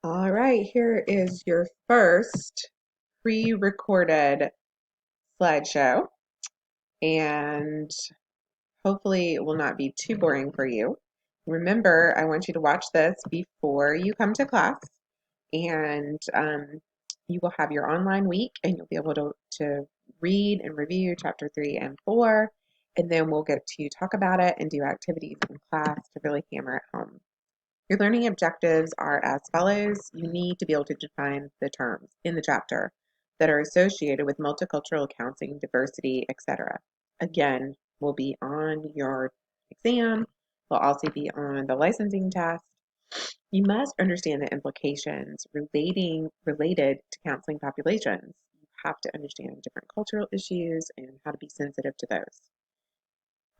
All right, here is your first pre-recorded slideshow, and hopefully it will not be too boring for you. Remember, I want you to watch this before you come to class, and you will have your online week, and you'll be able to read and review chapter 3 and 4, and then we'll get to talk about it and do activities in class to really hammer it home. Your learning objectives are as follows. You need to be able to define the terms in the chapter that are associated with multicultural counseling, diversity, etc. Again, will be on your exam, will also be on the licensing test. You must understand the implications related to counseling populations. You have to understand different cultural issues and how to be sensitive to those.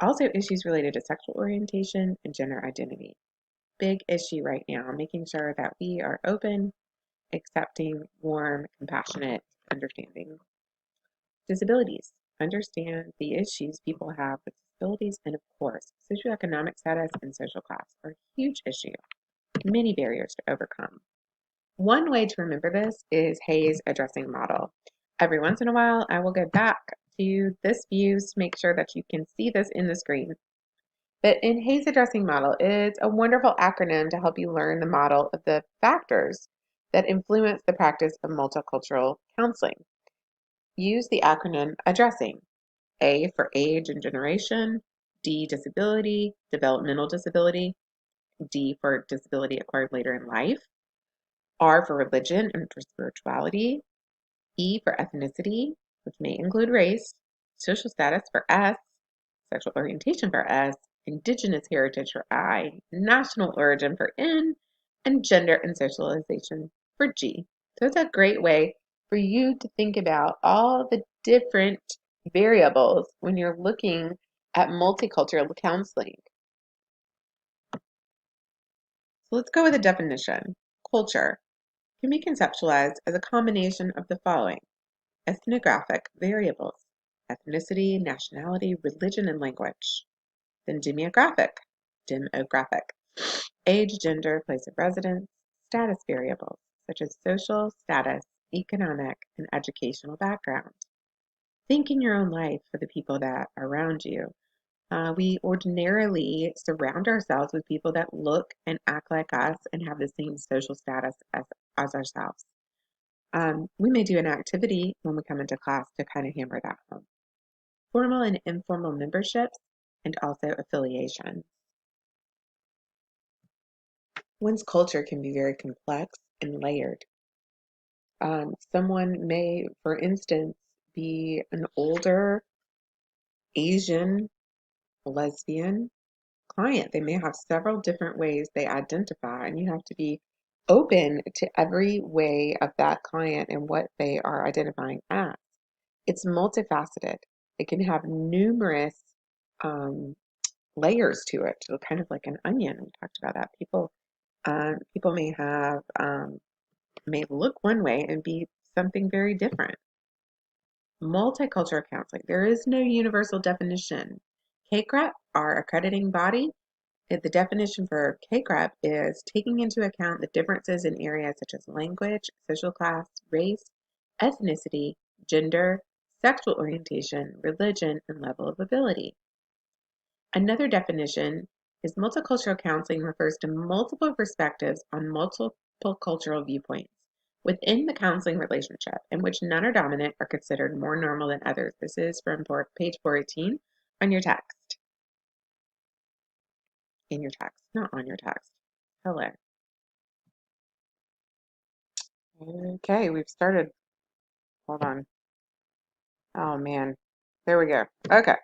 Also, issues related to sexual orientation and gender identity. Big issue right now, making sure that we are open, accepting, warm, compassionate, understanding. Disabilities. Understand the issues people have with disabilities, and of course, socioeconomic status and social class are a huge issue. Many barriers to overcome. One way to remember this is Hayes' addressing model. Every once in a while, I will go back to this view to make sure that you can see this in the screen. But in Hayes' addressing model, it's a wonderful acronym to help you learn the model of the factors that influence the practice of multicultural counseling. Use the acronym addressing. A for age and generation, D disability, developmental disability, D for disability acquired later in life, R for religion and for spirituality, E for ethnicity, which may include race, social status for S, sexual orientation for S, indigenous heritage for I, national origin for N, and gender and socialization for G. So it's a great way for you to think about all the different variables when you're looking at multicultural counseling. So let's go with a definition. Culture can be conceptualized as a combination of the following: ethnographic variables, ethnicity, nationality, religion, and language. Then demographic, age, gender, place of residence, status variables, such as social, status, economic, and educational background. Think in your own life for the people that are around you. We ordinarily surround ourselves with people that look and act like us and have the same social status as ourselves. We may do an activity when we come into class to kind of hammer that home. Formal and informal memberships, and also affiliation. One's culture can be very complex and layered. Someone may, for instance, be an older Asian lesbian client. They may have several different ways they identify, and you have to be open to every way of that client and what they are identifying as. It's multifaceted. It can have numerous um, layers to it, so kind of like an onion. We talked about that. People may look one way and be something very different. Multicultural counseling. There is no universal definition. CACREP, our accrediting body, the definition for CACREP is taking into account the differences in areas such as language, social class, race, ethnicity, gender, sexual orientation, religion, and level of ability. Another definition is multicultural counseling refers to multiple perspectives on multiple cultural viewpoints within the counseling relationship in which none are dominant or considered more normal than others. This is from page 418 on your text. In your text, not on your text. Hello. Okay, we've started. Hold on. Oh man. There we go. Okay.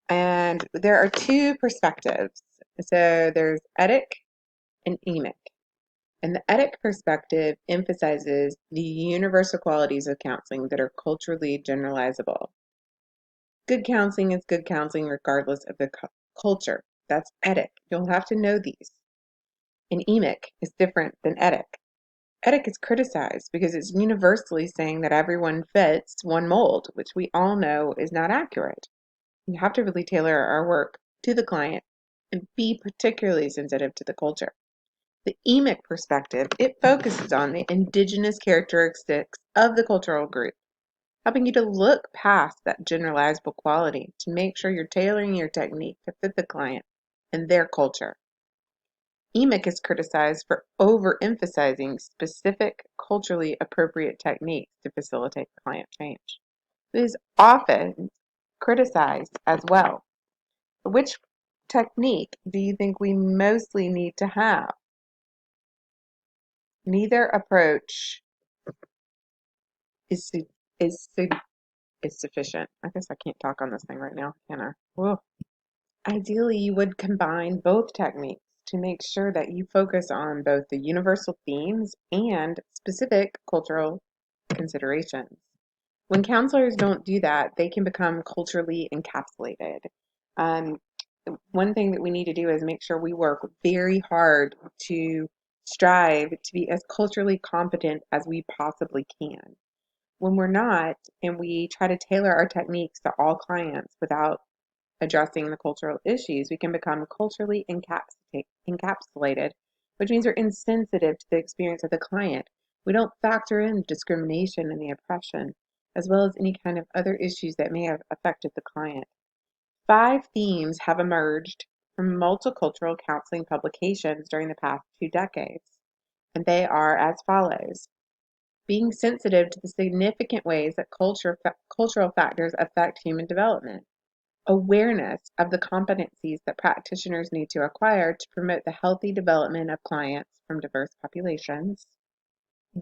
And there are two perspectives. So there's etic and emic. And the etic perspective emphasizes the universal qualities of counseling that are culturally generalizable. Good counseling is good counseling regardless of the culture. That's etic. You'll have to know these. And emic is different than etic. Etic is criticized because it's universally saying that everyone fits one mold, which we all know is not accurate. You have to really tailor our work to the client and be particularly sensitive to the culture. The emic perspective, it focuses on the indigenous characteristics of the cultural group, helping you to look past that generalizable quality to make sure you're tailoring your technique to fit the client and their culture. EMIC is criticized for overemphasizing specific culturally appropriate techniques to facilitate client change. It is often criticized as well. Which technique do you think we mostly need to have? Neither approach is su- is su- is sufficient. I guess I can't talk on this thing right now, can I? Whoa. Ideally, you would combine both techniques to make sure that you focus on both the universal themes and specific cultural considerations. When counselors don't do that, they can become culturally encapsulated. Um, One thing that we need to do is make sure we work very hard to strive to be as culturally competent as we possibly can. When we're not, and we try to tailor our techniques to all clients without addressing the cultural issues, we can become culturally encapsulated, which means we're insensitive to the experience of the client. We don't factor in discrimination and the oppression, as well as any kind of other issues that may have affected the client. 5 themes have emerged from multicultural counseling publications during the past 2 decades, and they are as follows. Being sensitive to the significant ways that cultural factors affect human development. Awareness of the competencies that practitioners need to acquire to promote the healthy development of clients from diverse populations.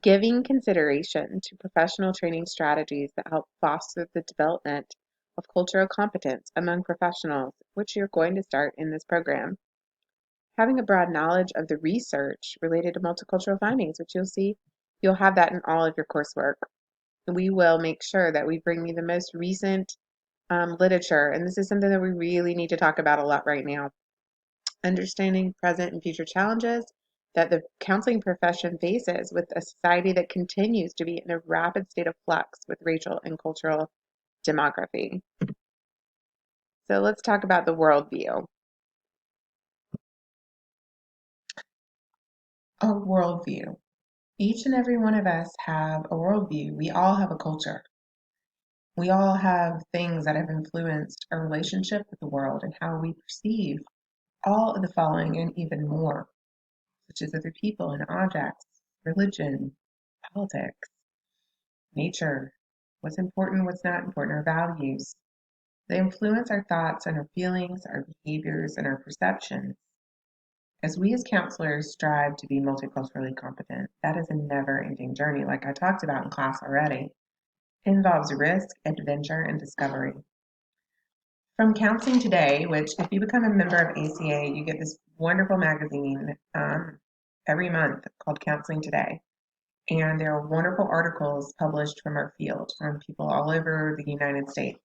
Giving consideration to professional training strategies that help foster the development of cultural competence among professionals, which you're going to start in this program. Having a broad knowledge of the research related to multicultural findings, which you'll have that in all of your coursework. We will make sure that we bring you the most recent literature, and this is something that we really need to talk about a lot right now. Understanding present and future challenges that the counseling profession faces with a society that continues to be in a rapid state of flux with racial and cultural demography. So let's talk about the worldview. A worldview. Each and every one of us have a worldview. We all have a culture. We all have things that have influenced our relationship with the world and how we perceive all of the following and even more, such as other people and objects, religion, politics, nature, what's important, what's not important, our values. They influence our thoughts and our feelings, our behaviors, and our perceptions. As we as counselors strive to be multiculturally competent, that is a never-ending journey, like I talked about in class already. It involves risk, adventure, and discovery. From Counseling Today, which if you become a member of ACA, you get this wonderful magazine every month called Counseling Today. And there are wonderful articles published from our field, from people all over the United States.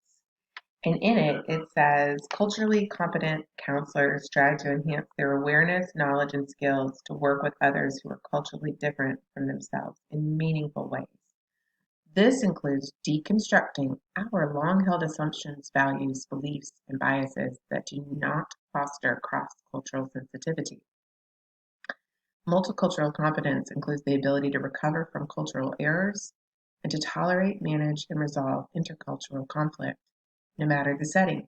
And in it, it says culturally competent counselors strive to enhance their awareness, knowledge, and skills to work with others who are culturally different from themselves in meaningful ways. This includes deconstructing our long-held assumptions, values, beliefs, and biases that do not foster cross-cultural sensitivity. Multicultural competence includes the ability to recover from cultural errors and to tolerate, manage, and resolve intercultural conflict, no matter the setting.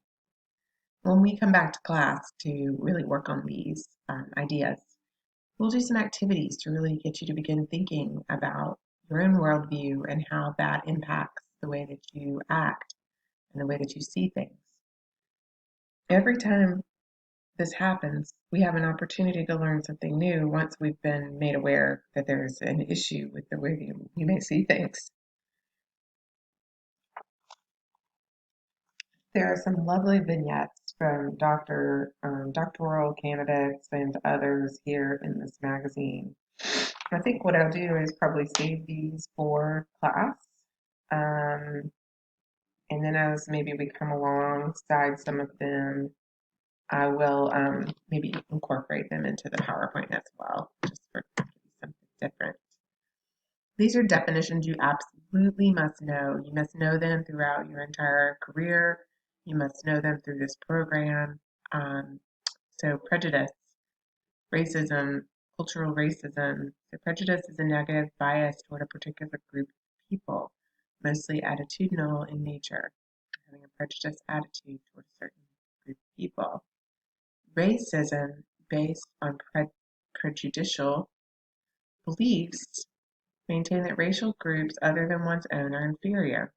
When we come back to class to really work on these ideas, we'll do some activities to really get you to begin thinking about your own worldview and how that impacts the way that you act and the way that you see things. Every time this happens, we have an opportunity to learn something new once we've been made aware that there's an issue with the way you may see things. There are some lovely vignettes from doctoral candidates and others here in this magazine. I think what I'll do is probably save these for class. And then as maybe we come alongside some of them, I will maybe incorporate them into the PowerPoint as well, just for something different. These are definitions you absolutely must know. You must know them throughout your entire career. You must know them through this program. So prejudice, racism, Cultural racism. So prejudice is a negative bias toward a particular group of people, mostly attitudinal in nature, having a prejudiced attitude toward a certain group of people. Racism, based on prejudicial beliefs, maintain that racial groups other than one's own are inferior.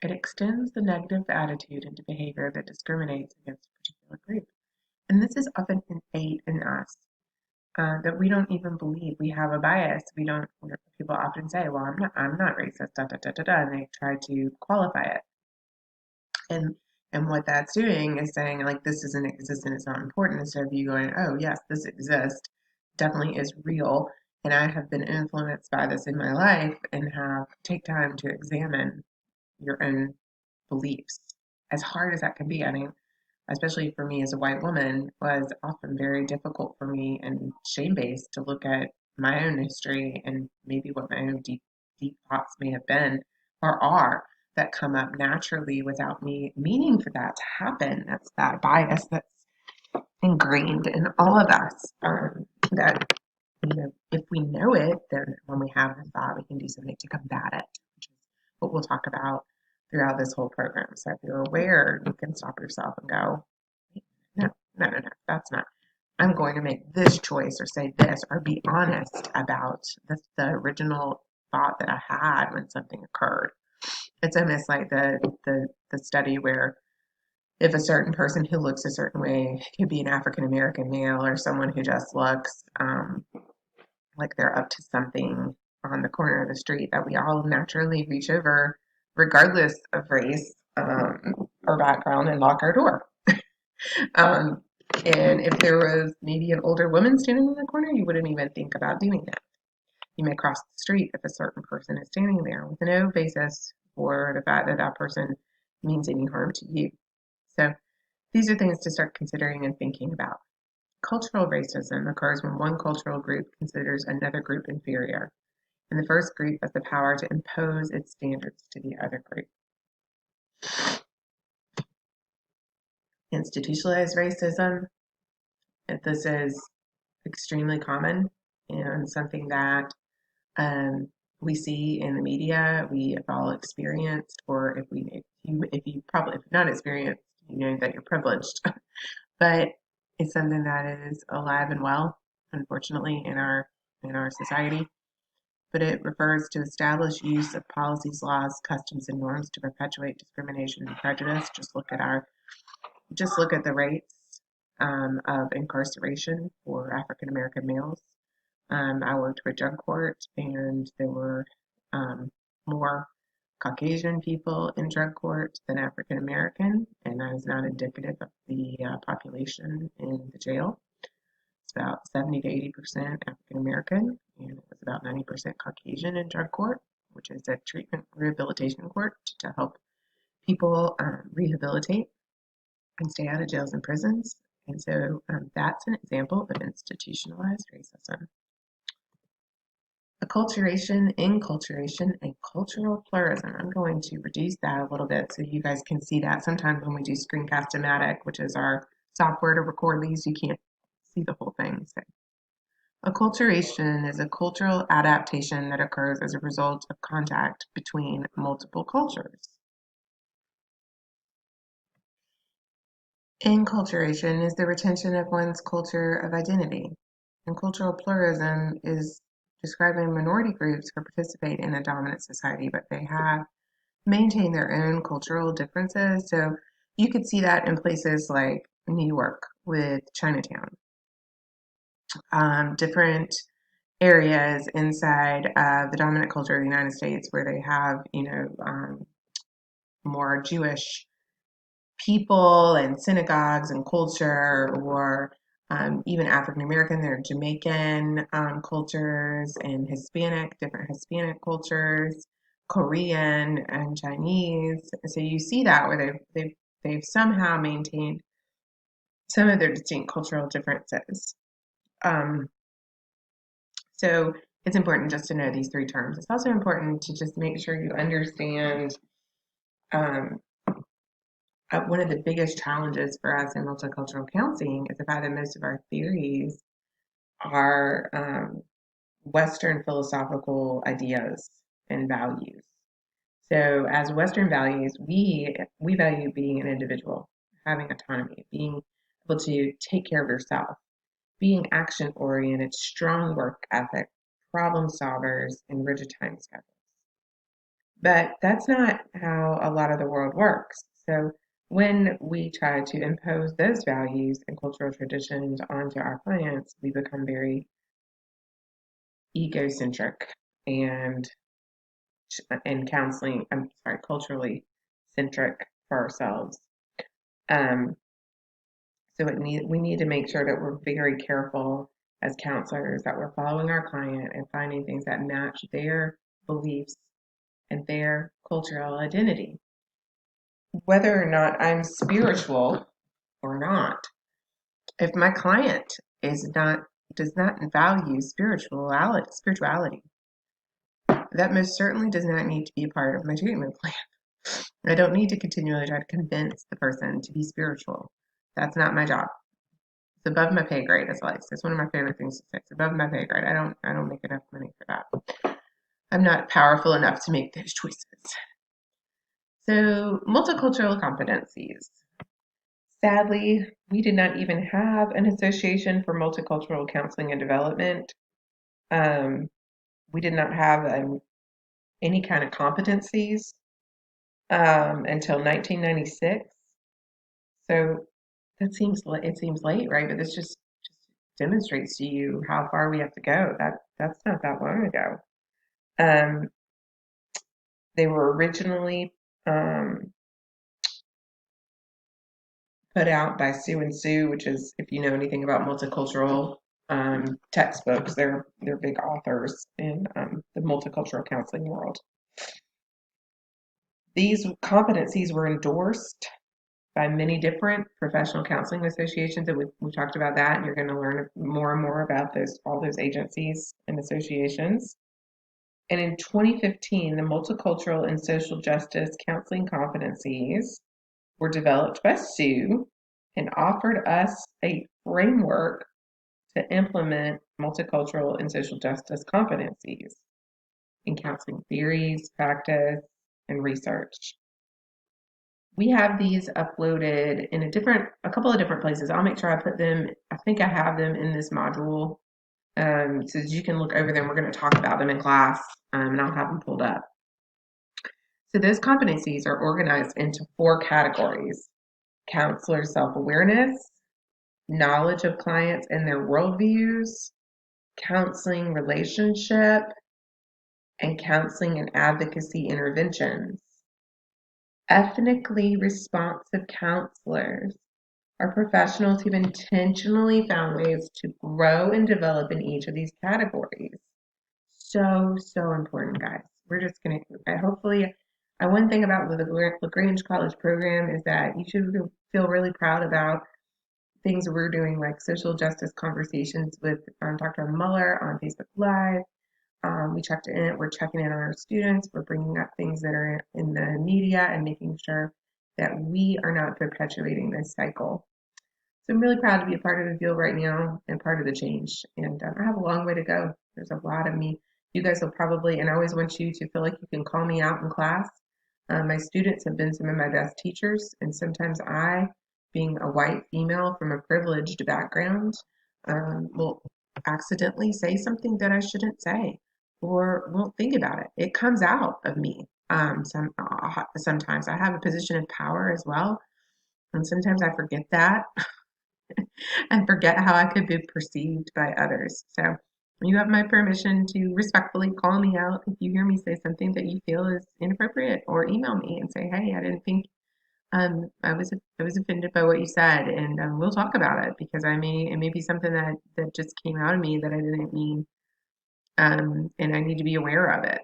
It extends the negative attitude into behavior that discriminates against a particular group. And this is often innate in us, that we don't even believe we have a bias. We don't, people often say, well, I'm not racist, da, da, da, da, da, and they try to qualify it. And what that's doing is saying, like, this doesn't exist and it's not important, instead of you going, oh, yes, this exists, definitely is real, and I have been influenced by this in my life, and have take time to examine your own beliefs. As hard as that can be, I mean, especially for me as a white woman, was often very difficult for me and shame-based to look at my own history and maybe what my own deep thoughts may have been or are, that come up naturally without me meaning for that to happen. That's that bias that's ingrained in all of us. That, if we know it, then when we have the thought, we can do something to combat it, which is what we'll talk about throughout this whole program. So if you're aware, you can stop yourself and go, no, no, no, no, that's not. I'm going to make this choice or say this or be honest about the original thought that I had when something occurred. It's almost like the study where if a certain person who looks a certain way could be an African American male, or someone who just looks like they're up to something on the corner of the street, that we all naturally reach over, regardless of race or background, and lock our door. Um, and if there was maybe an older woman standing in the corner, you wouldn't even think about doing that. You may cross the street if a certain person is standing there with no basis for the fact that that person means any harm to you. So these are things to start considering and thinking about. Cultural racism occurs when one cultural group considers another group inferior, and the first group has the power to impose its standards to the other group. Institutionalized racism, this is extremely common and something that we see in the media, we have all experienced, or if you probably, if not experienced, you know that you're privileged. But it's something that is alive and well, unfortunately, in our society. But it refers to established use of policies, laws, customs, and norms to perpetuate discrimination and prejudice. Just look at the rates of incarceration for African American males. I worked with drug court, and there were more Caucasian people in drug court than African American, and that is not indicative of the population in the jail. It's about 70 to 80% African American, and it was about 90% Caucasian in drug court, which is a treatment rehabilitation court to help people rehabilitate and stay out of jails and prisons. And so that's an example of institutionalized racism. Acculturation, enculturation, and cultural pluralism. I'm going to reduce that a little bit so you guys can see that. Sometimes when we do Screencast-O-Matic, which is our software to record these, you can't see the whole thing. So, acculturation is a cultural adaptation that occurs as a result of contact between multiple cultures. Enculturation is the retention of one's culture of identity, and cultural pluralism is describing minority groups who participate in a dominant society, but they have maintained their own cultural differences. So you could see that in places like New York with Chinatown, different areas inside the dominant culture of the United States where they have, more Jewish people and synagogues and culture, or even African American, there are Jamaican cultures and different Hispanic cultures, Korean and Chinese. So you see that where they've somehow maintained some of their distinct cultural differences. So it's important just to know these three terms. It's also important to just make sure you understand one of the biggest challenges for us in multicultural counseling is the fact that most of our theories are Western philosophical ideas and values. So, as Western values, we value being an individual, having autonomy, being able to take care of yourself, being action oriented, strong work ethic, problem solvers, and rigid time schedules. But that's not how a lot of the world works. So when we try to impose those values and cultural traditions onto our clients, we become very egocentric and counseling, I'm sorry, culturally centric for ourselves. Um, so we need to make sure that we're very careful as counselors that we're following our client and finding things that match their beliefs and their cultural identity. Whether or not I'm spiritual or not, if my client is not does not value spirituality, that most certainly does not need to be a part of my treatment plan. I don't need to continually try to convince the person to be spiritual. That's not my job. It's above my pay grade, as Alex. It's one of my favorite things to say. It's above my pay grade. I don't make enough money for that. I'm not powerful enough to make those choices. So, multicultural competencies. Sadly, we did not even have an association for multicultural counseling and development. Um, we did not have any kind of competencies until 1996. So it seems late, right? But this just demonstrates to you how far we have to go. That's not that long ago. Um, they were originally put out by Sue and Sue, which is, if you know anything about multicultural textbooks, they're big authors in the multicultural counseling world. These competencies were endorsed by many different professional counseling associations, and we talked about that, and you're going to learn more and more about all those agencies and associations. And in 2015, the Multicultural and Social Justice Counseling Competencies were developed by Sue and offered us a framework to implement multicultural and social justice competencies in counseling theories, practice, and research. We have these uploaded in a couple of different places. I'll make sure I put them, I think I have them in this module so that you can look over them. We're going to talk about them in class and I'll have them pulled up. So those competencies are organized into 4 categories: counselor self-awareness, knowledge of clients and their worldviews, counseling relationship, and counseling and advocacy interventions. Ethnically responsive counselors are professionals who've intentionally found ways to grow and develop in each of these categories. So, so important, guys. We're just going to, hopefully, one thing about the LaGrange College program is that you should feel really proud about things we're doing, like social justice conversations with Dr. Muller on Facebook Live. We're checking in on our students. We're bringing up things that are in the media and making sure that we are not perpetuating this cycle. So I'm really proud to be a part of the field right now and part of the change. And I have a long way to go. There's a lot of me. You guys will probably, and I always want you to feel like you can call me out in class. My students have been some of my best teachers, and sometimes I, being a white female from a privileged background, will accidentally say something that I shouldn't say or won't think about it. It comes out of me. Sometimes I have a position of power as well, and sometimes I forget that and forget how I could be perceived by others. So you have my permission to respectfully call me out if you hear me say something that you feel is inappropriate, or email me and say, "Hey, I didn't think I was offended by what you said," and we'll talk about it, because it may be something that just came out of me that I didn't mean, and I need to be aware of it.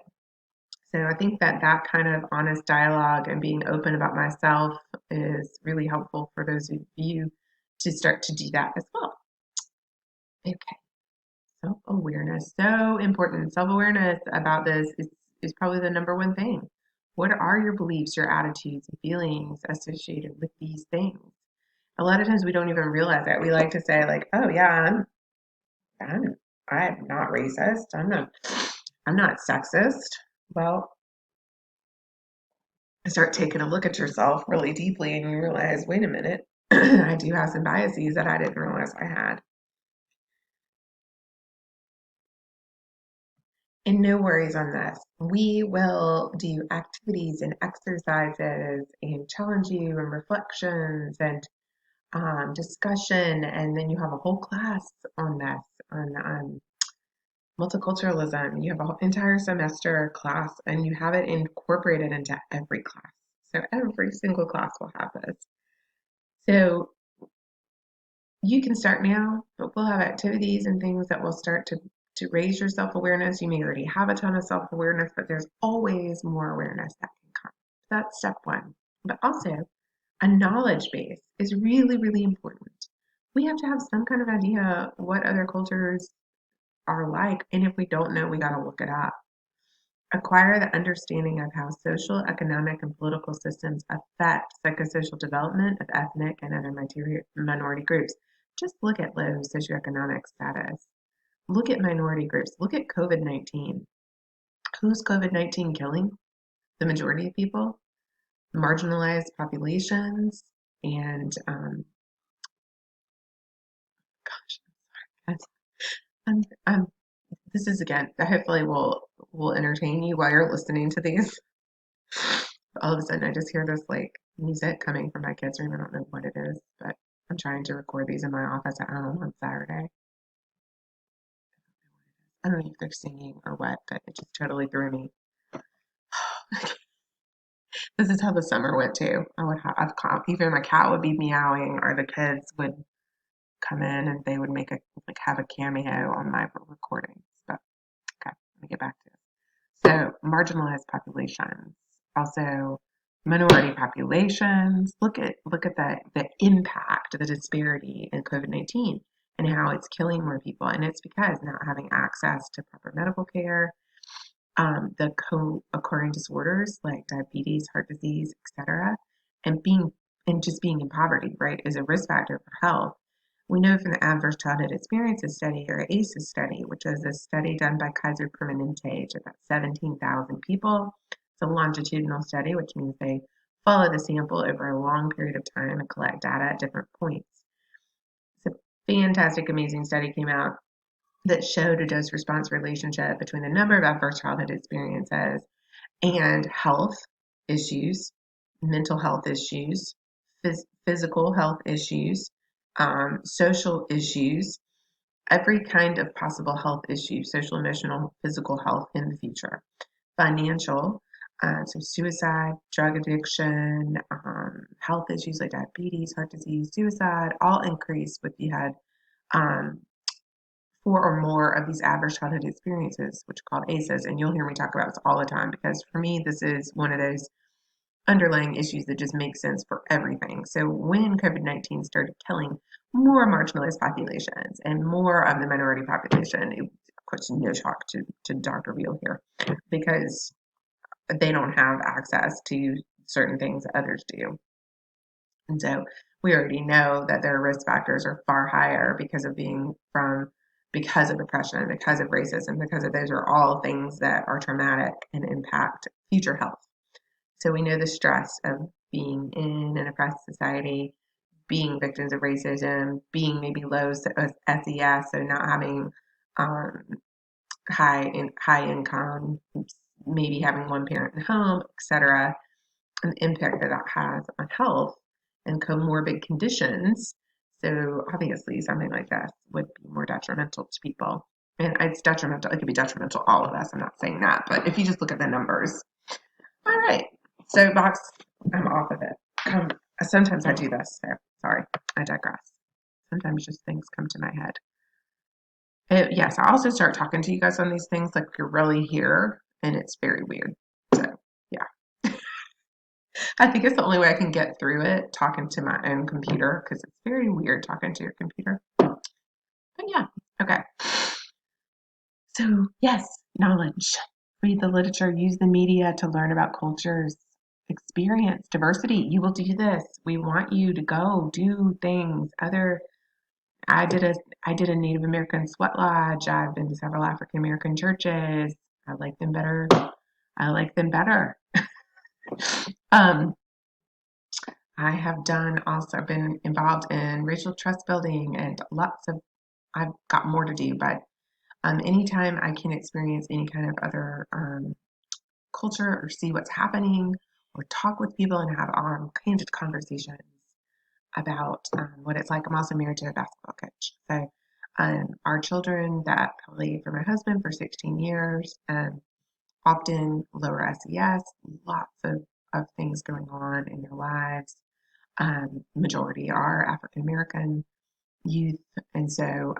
So I think that kind of honest dialogue and being open about myself is really helpful for those of you to start to do that as well. Okay, self-awareness, so important. Self-awareness about this is probably the number one thing. What are your beliefs, your attitudes, and feelings associated with these things? A lot of times we don't even realize that. We like to say, like, "Oh yeah, I'm not racist. I'm not sexist. Well, start taking a look at yourself really deeply and you realize, wait a minute, I do have some biases that I didn't realize I had. And no worries on this. We will do activities and exercises and challenge you and reflections and discussion. And then you have a whole class on this, on multiculturalism. You have an entire semester class and you have it incorporated into every class. So every single class will have this. So you can start now, but we'll have activities and things that will start to raise your self-awareness. You may already have a ton of self-awareness, but there's always more awareness that can come. That's step one. But also, a knowledge base is really, really important. We have to have some kind of idea what other cultures are like, and if we don't know, we got to look it up. Acquire the understanding of how social, economic, and political systems affect psychosocial development of ethnic and other minority groups. Just look at low socioeconomic status. Look at minority groups. Look at COVID-19. Who's COVID-19 killing? The majority of people, marginalized populations, and gosh, I'm, this is again, hopefully will entertain you while you're listening to these. All of a sudden, I just hear this like music coming from my kids' room. I don't know what it is, but I'm trying to record these in my office at home on Saturday. I don't know if they're singing or what, but it just totally threw me. This is how the summer went too. I would have either my cat would be meowing or the kids would come in and they would have a cameo on my recordings. But okay, let me get back to it. So marginalized populations, also minority populations. Look at the impact, the disparity in COVID-19 and how it's killing more people. And it's because not having access to proper medical care, the co-occurring disorders like diabetes, heart disease, etc., and just being in poverty, right, is a risk factor for health. We know from the Adverse Childhood Experiences Study, or ACEs study, which is a study done by Kaiser Permanente to about 17,000 people. It's a longitudinal study, which means they follow the sample over a long period of time and collect data at different points. It's a fantastic, amazing study came out that showed a dose response relationship between the number of adverse childhood experiences and health issues, mental health issues, physical health issues, social issues, every kind of possible health issue, social, emotional, physical health in the future, financial, so suicide, drug addiction, health issues like diabetes, heart disease, suicide, all increased if you had four or more of these adverse childhood experiences, which are called ACEs. And you'll hear me talk about this all the time because for me, this is one of those underlying issues that just make sense for everything. So when COVID-19 started killing more marginalized populations and more of the minority population, it, of course, no shock to Dr. Beal here because they don't have access to certain things that others do. And so we already know that their risk factors are far higher because of because of oppression, because of racism, because of those are all things that are traumatic and impact future health. So we know the stress of being in an oppressed society, being victims of racism, being maybe low SES, so not having high income, maybe having one parent in home, etc., and the impact that has on health and comorbid conditions. So obviously something like this would be more detrimental to people. And it's detrimental, it could be detrimental to all of us. I'm not saying that, but if you just look at the numbers. All right. Soapbox, I'm off of it. Sometimes I do this, so sorry, I digress. Sometimes just things come to my head. Yes, I also start talking to you guys on these things like you're really here, and it's very weird. So, yeah. I think it's the only way I can get through it, talking to my own computer, because it's very weird talking to your computer. But yeah, okay. So, yes, knowledge. Read the literature, use the media to learn about cultures, experience diversity. You will do this. We want you to go do things, other I did a I did a Native American sweat lodge. I've been to several African American churches. I like them better. I like them better. Um, I have also been involved in racial trust building and lots of, I've got more to do, but anytime I can experience any kind of other culture or see what's happening or talk with people and have candid conversations about what it's like. I'm also married to a basketball coach. So our children that played for my husband for 16 years, often lower SES, lots of things going on in their lives. Majority are African American youth. And so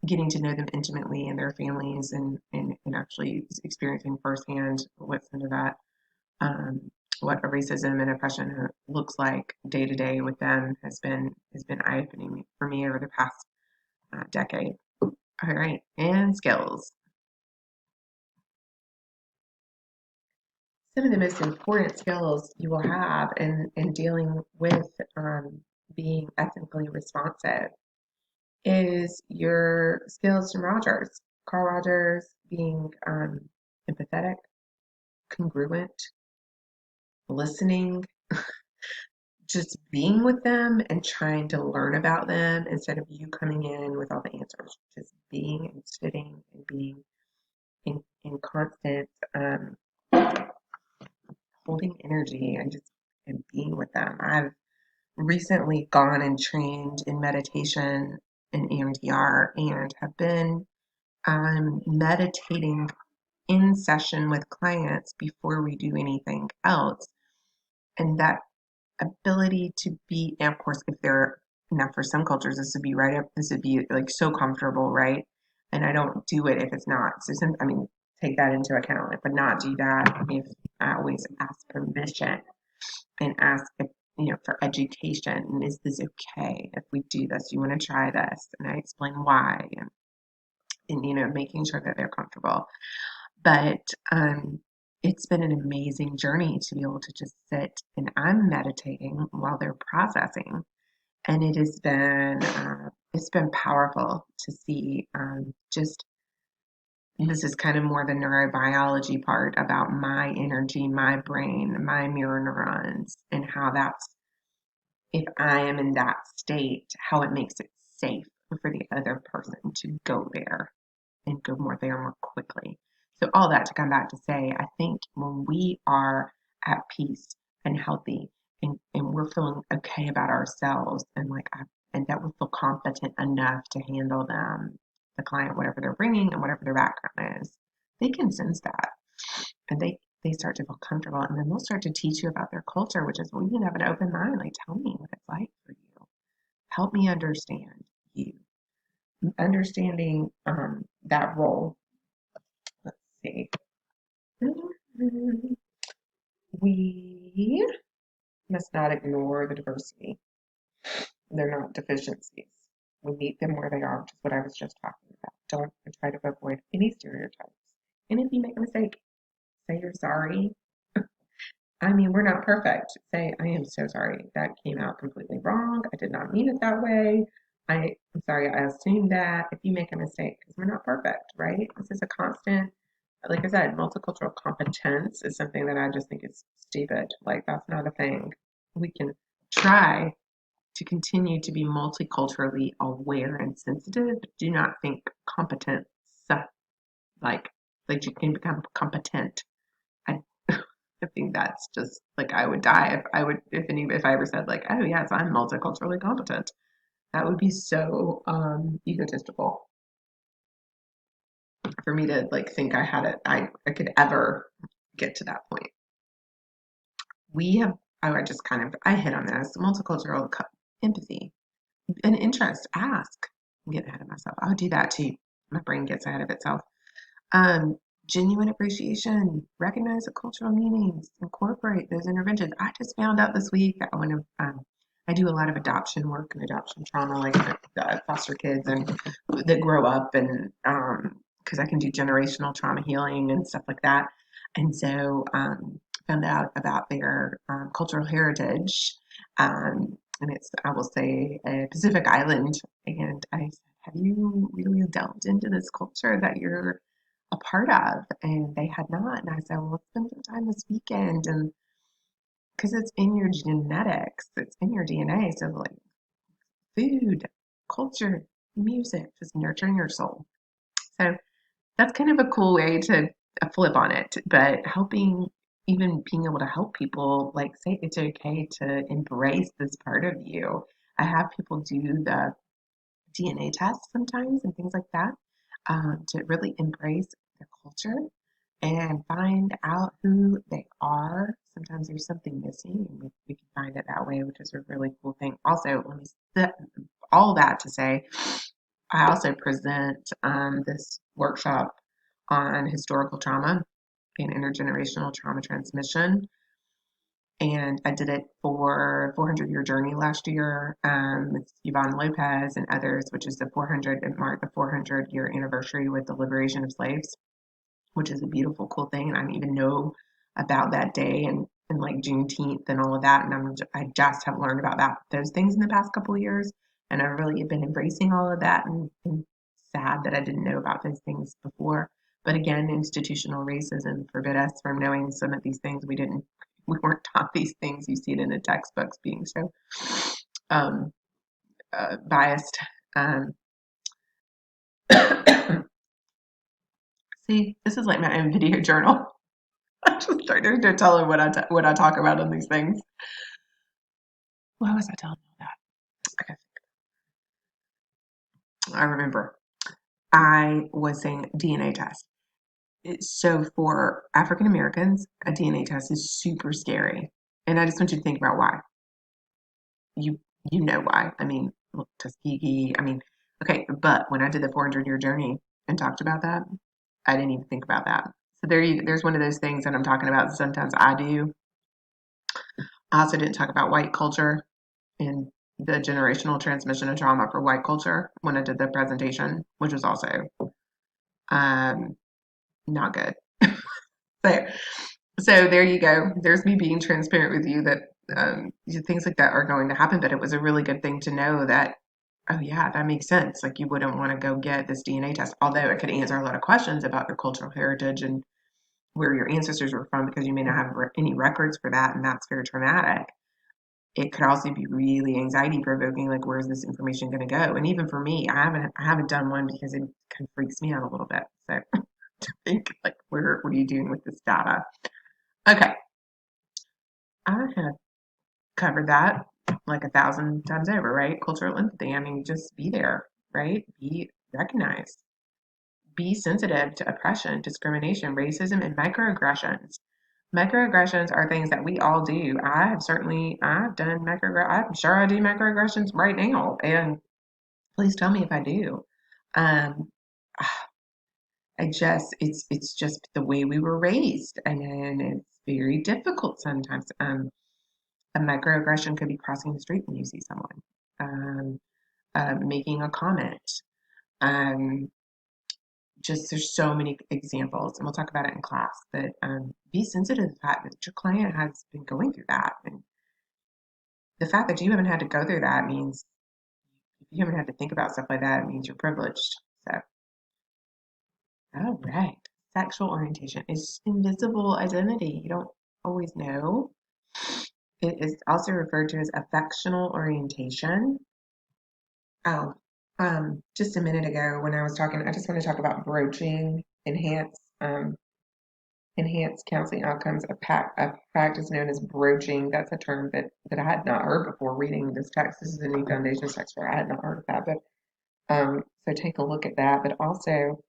getting to know them intimately and their families and actually experiencing firsthand what's into that, what racism and oppression looks like day to day with them has been eye opening for me over the past decade. All right, and skills. Some of the most important skills you will have in dealing with being ethnically responsive is your skills from Rogers. Carl Rogers being empathetic, congruent, listening, just being with them and trying to learn about them instead of you coming in with all the answers. Just being and sitting and being in constant holding energy and being with them. I've recently gone and trained in meditation and EMDR and have been meditating in session with clients before we do anything else. And that ability to be, and of course, if they're, now for some cultures, this would be like so comfortable, right? And I don't do it if it's not. So, I mean, take that into account, but not do that if I always ask permission and ask if, for education, and is this okay if we do this? You want to try this? And I explain why and making sure that they're comfortable. But it's been an amazing journey to be able to just sit and I'm meditating while they're processing, and it's been powerful to see just this is kind of more the neurobiology part about my energy, my brain, my mirror neurons, and how that's if I am in that state, how it makes it safe for the other person to go there and go more there more quickly. So all that to come back to say, I think when we are at peace and healthy and we're feeling okay about ourselves and that we feel competent enough to handle the client, whatever they're bringing and whatever their background is, they can sense that and they start to feel comfortable, and then they'll start to teach you about their culture, which is, well, you can have an open mind. Like, tell me what it's like for you. Help me understand you. Understanding that role. Let's see. We must not ignore the diversity. They're not deficiencies. We meet them where they are, which is what I was just talking about. Don't try to avoid any stereotypes. And if you make a mistake, say you're sorry. I mean, we're not perfect. Say, I am so sorry. That came out completely wrong. I did not mean it that way. I'm sorry, I assumed that. If you make a mistake, because we're not perfect, right? This is a constant, like I said, multicultural competence is something that I just think is stupid. Like, that's not a thing. We can try to continue to be multiculturally aware and sensitive, but do not think competence, like, like you can become competent. I I think that's just like I would die if I ever said like, oh yes, I'm multiculturally competent. That would be so egotistical for me to like think I had it. I could ever get to that point. We have I just kind of I hit on this multicultural empathy, an interest. Ask. I'm getting ahead of myself. I'll do that too. My brain gets ahead of itself. Um, Genuine appreciation, recognize the cultural meanings, incorporate those interventions. I just found out this week that when I do a lot of adoption work and adoption trauma, like foster kids and that grow up, and because I can do generational trauma healing and stuff like that, and so found out about their cultural heritage. and it's, I will say, a Pacific island. And I said, have you really delved into this culture that you're a part of? And they had not. And I said, well, let's spend some time this weekend. And because it's in your genetics, it's in your DNA. So, like food, culture, music, just nurturing your soul. So, that's kind of a cool way to flip on it. But helping, even being able to help people, like say it's okay to embrace this part of you. I have people do the DNA test sometimes and things like that, to really embrace their culture and find out who they are. Sometimes there's something missing, and we can find it that way, which is a really cool thing. Also, let me all that to say, I also present this workshop on historical trauma and intergenerational trauma transmission. And I did it for 400 Year Journey last year, with Yvonne Lopez and others, which is it marked the 400-year anniversary with the liberation of slaves, which is a beautiful, cool thing. And I didn't even know about that day and like Juneteenth and all of that. And I just have learned about those things in the past couple of years. And I've really been embracing all of that, and sad that I didn't know about those things before. But again, institutional racism forbid us from knowing some of these things. We weren't taught these things. You see it in the textbooks being so um, biased. Um, See, this is like my own video journal. I just started to tell her what I talk about in these things. Why was I telling you that? Okay, I remember. I was saying DNA test. So for African Americans, a DNA test is super scary, and I just want you to think about why. You you know why. I mean, look, Tuskegee. I mean, okay, but when I did the 400-year journey and talked about that, I didn't even think about that. So there's one of those things that I'm talking about. Sometimes I do. I also didn't talk about white culture and the generational transmission of trauma for white culture when I did the presentation, which was also um, not good. So, so there you go. There's me being transparent with you that things like that are going to happen, but it was a really good thing to know that, oh yeah, that makes sense. Like you wouldn't want to go get this DNA test, although it could answer a lot of questions about your cultural heritage and where your ancestors were from, because you may not have any records for that, and that's very traumatic. It could also be really anxiety provoking, like where's this information going to go? And even for me, I haven't done one because it kind of freaks me out a little bit. So to think like what are you doing with this data? Okay, I have covered that like 1,000 times over, right? Cultural empathy. I mean, just be there, right? Be recognized. Be sensitive to oppression, discrimination, racism, and microaggressions. Microaggressions are things that we all do. I've done I'm sure I do microaggressions right now. And please tell me if I do. Um, it's just the way we were raised, and it's very difficult sometimes. A microaggression could be crossing the street when you see someone, um, making a comment. Um, just there's so many examples, and we'll talk about it in class. But be sensitive to the fact that your client has been going through that, and the fact that you haven't had to go through that means if you haven't had to think about stuff like that, it means you're privileged. So, all right, sexual orientation is invisible identity. You don't always know. It is also referred to as affectional orientation. Oh, just a minute ago when I was talking, I just want to talk about broaching, enhanced counseling outcomes, a practice known as broaching. That's a term that I had not heard before reading this text. This is a new foundation text where I had not heard of that, but so take a look at that. But also,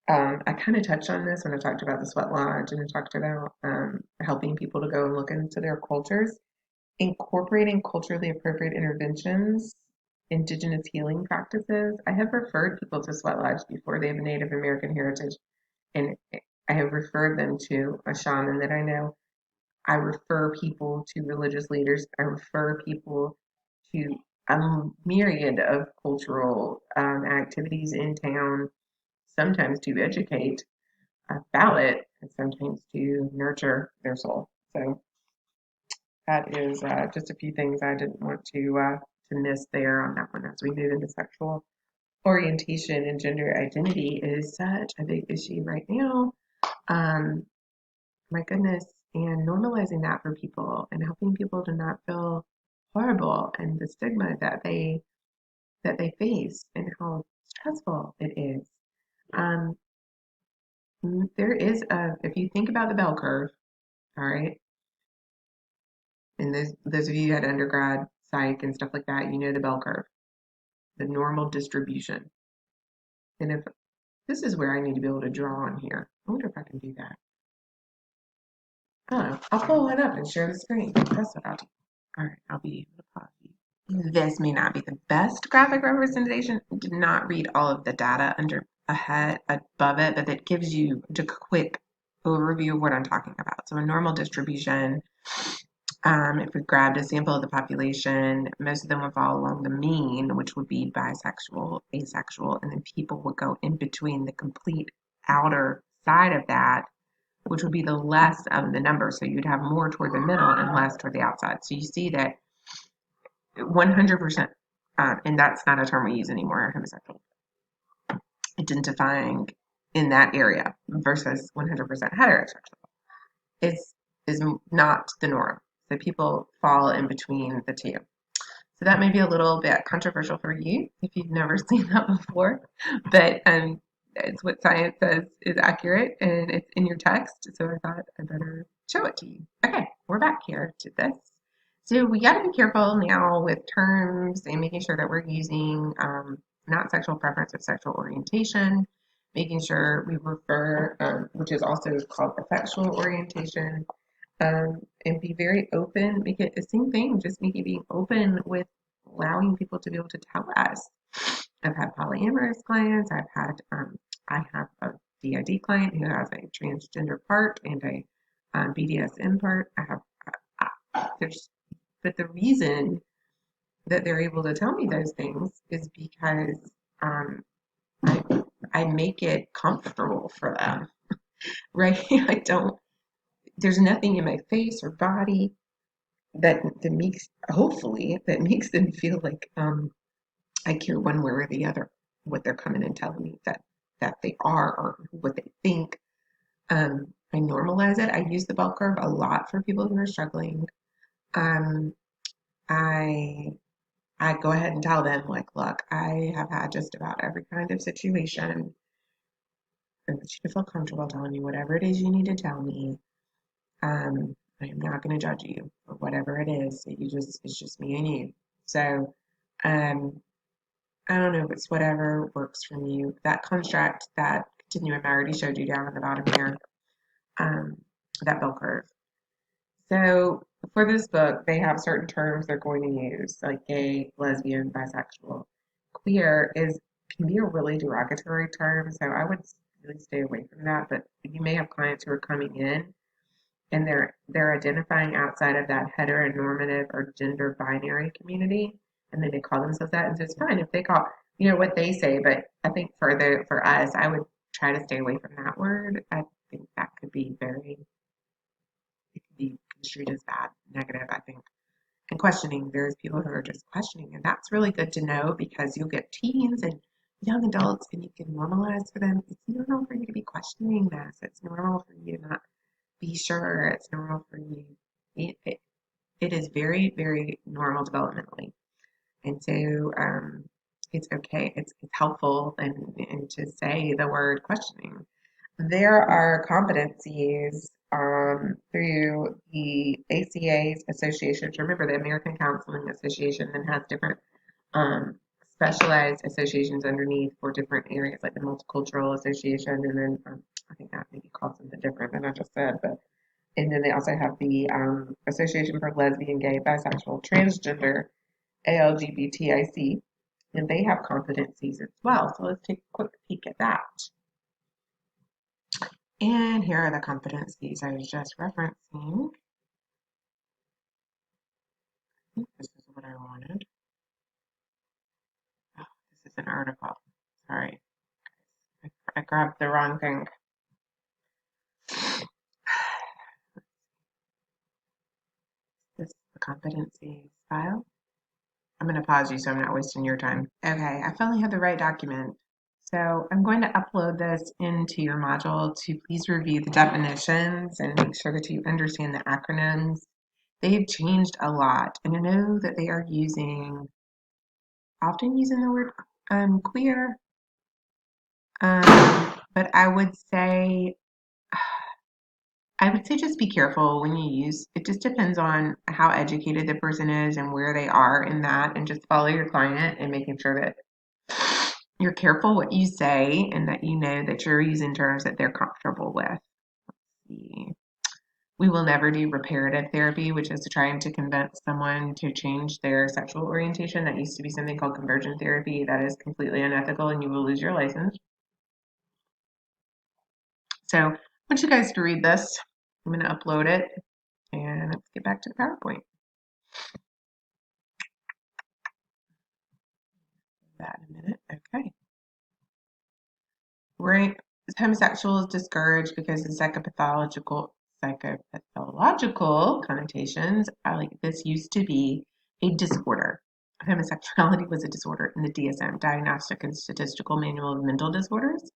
I kind of touched on this when I talked about the sweat lodge and I talked about helping people to go and look into their cultures, incorporating culturally appropriate interventions, indigenous healing practices. I have referred people to sweat lodge before they have Native American heritage, and I have referred them to a shaman that I know. I refer people to religious leaders. I refer people to a myriad of cultural activities in town, sometimes to educate about it, and sometimes to nurture their soul. So that is just a few things I didn't want to miss there on that one as we move into sexual orientation and gender identity is such a big issue right now. Um, my goodness, and normalizing that for people and helping people to not feel horrible and the stigma that they face and how stressful it is. Um, there is if you think about the bell curve, all right, and those of you who had undergrad psych and stuff like that, you know the bell curve, the normal distribution. And if this is where I need to be able to draw on here, I wonder if I can do that. Oh, I'll pull it up and share the screen. That's what I'll do. All right, I'll be able to pause you. This may not be the best graphic representation. Did not read all of the data above it, but it gives you a quick overview of what I'm talking about. So a normal distribution, if we grabbed a sample of the population, most of them would fall along the mean, which would be bisexual, asexual, and then people would go in between the complete outer side of that, which would be the less of the number. So you'd have more toward the middle and less toward the outside. So you see that 100%, and that's not a term we use anymore, homosexual, identifying in that area versus 100% heterosexual is not the norm. So people fall in between the two. So that may be a little bit controversial for you if you've never seen that before, but it's what science says is accurate and it's in your text. So I thought I better show it to you. Okay, we're back here to this. So we got to be careful now with terms and making sure that we're using not sexual preference but sexual orientation, making sure we refer, which is also called affectual orientation, and be very open. Make it the same thing, just make it being open with allowing people to be able to tell us. I've had polyamorous clients. I have a DID client who has a transgender part and a BDSM part. But the reason that they're able to tell me those things is because um, I, I make it comfortable for them, right? I don't, there's nothing in my face or body that makes, hopefully, that makes them feel like I care one way or the other what they're coming and telling me that they are or what they think. I normalize it. I use the bell curve a lot for people who are struggling. Um, I I go ahead and tell them, like, look, I have had just about every kind of situation. I want you to feel comfortable telling me whatever it is you need to tell me. I am not going to judge you for whatever it is. It's just me and you. So, um, I don't know if it's whatever works for you. That construct, that continuum I already showed you down at the bottom here, um, that bell curve. So for this book, they have certain terms they're going to use, like gay, lesbian, bisexual. Queer is can be a really derogatory term, so I would really stay away from that. But you may have clients who are coming in and they're identifying outside of that heteronormative or gender binary community, and then they call themselves that, and so it's fine if they call what they say. But I think for us, I would try to stay away from that word. I think that could be it could be construed as bad, negative. I think. And questioning, there's people who are just questioning, and that's really good to know because you'll get teens and young adults, and you can normalize for them. It's normal for you to be questioning this. It's normal for you to not be sure. It's normal for you. It is very, very normal developmentally. And so it's okay. It's helpful and to say the word questioning. There are competencies through the ACA's associations. Remember, the American Counseling Association then has different um, specialized associations underneath for different areas, like the Multicultural Association, and then I think that maybe called something different than I just said, but and then they also have the Association for Lesbian, Gay, Bisexual, Transgender, ALGBTIC, and they have competencies as well. So let's take a quick peek at that. And here are the competencies I was just referencing. I think this is what I wanted. Oh, this is an article. Sorry, I grabbed the wrong thing. This competencies file. I'm going to pause you so I'm not wasting your time. Okay, I finally have the right document. So I'm going to upload this into your module to please review the definitions and make sure that you understand the acronyms. They've changed a lot, and I know that they are often using the word queer, but I would say just be careful when you use it. Just depends on how educated the person is and where they are in that, and just follow your client and making sure that you're careful what you say and that you know that you're using terms that they're comfortable with. We will never do reparative therapy, which is trying to convince someone to change their sexual orientation. That used to be something called conversion therapy. That is completely unethical and you will lose your license. So I want you guys to read this. I'm going to upload it and let's get back to the PowerPoint. That in a minute. Okay. Right. Homosexual is discouraged because the psychopathological connotations are like this used to be a disorder. Homosexuality was a disorder in the DSM, Diagnostic and Statistical Manual of Mental Disorders.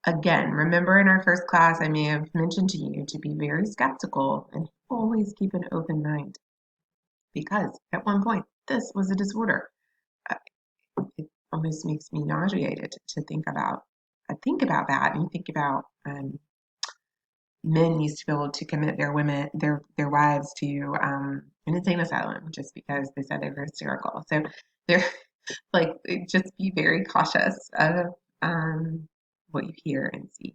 Again, remember in our first class, I may have mentioned to you to be very skeptical and always keep an open mind because at one point this was a disorder. It almost makes me nauseated to think about. I think about that and think about men used to be able to commit their wives to an insane asylum just because they said they were hysterical. So they're like, just be very cautious of what you hear and see.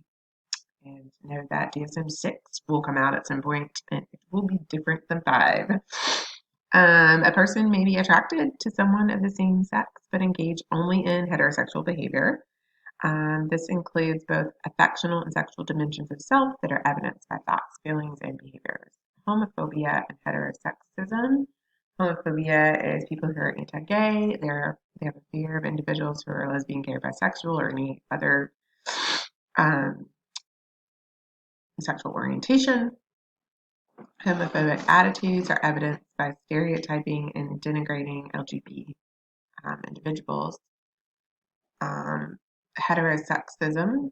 And know that DSM-6 will come out at some point and it will be different than 5. A person may be attracted to someone of the same sex but engage only in heterosexual behavior. This includes both affectional and sexual dimensions of self that are evidenced by thoughts, feelings, and behaviors. Homophobia and heterosexism. Homophobia is people who are anti-gay. They have a fear of individuals who are lesbian, gay, or bisexual, or any other sexual orientation. Homophobic attitudes are evidenced by stereotyping and denigrating LGBT individuals. Heterosexism,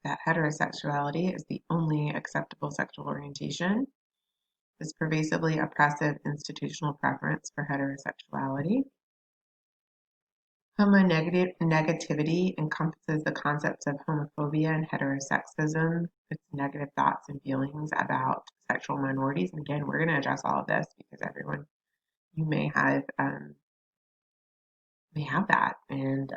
that heterosexuality is the only acceptable sexual orientation. This pervasively oppressive institutional preference for heterosexuality. Homonegativity encompasses the concepts of homophobia and heterosexism. It's negative thoughts and feelings about sexual minorities. And again, we're going to address all of this because everyone, you may have that, and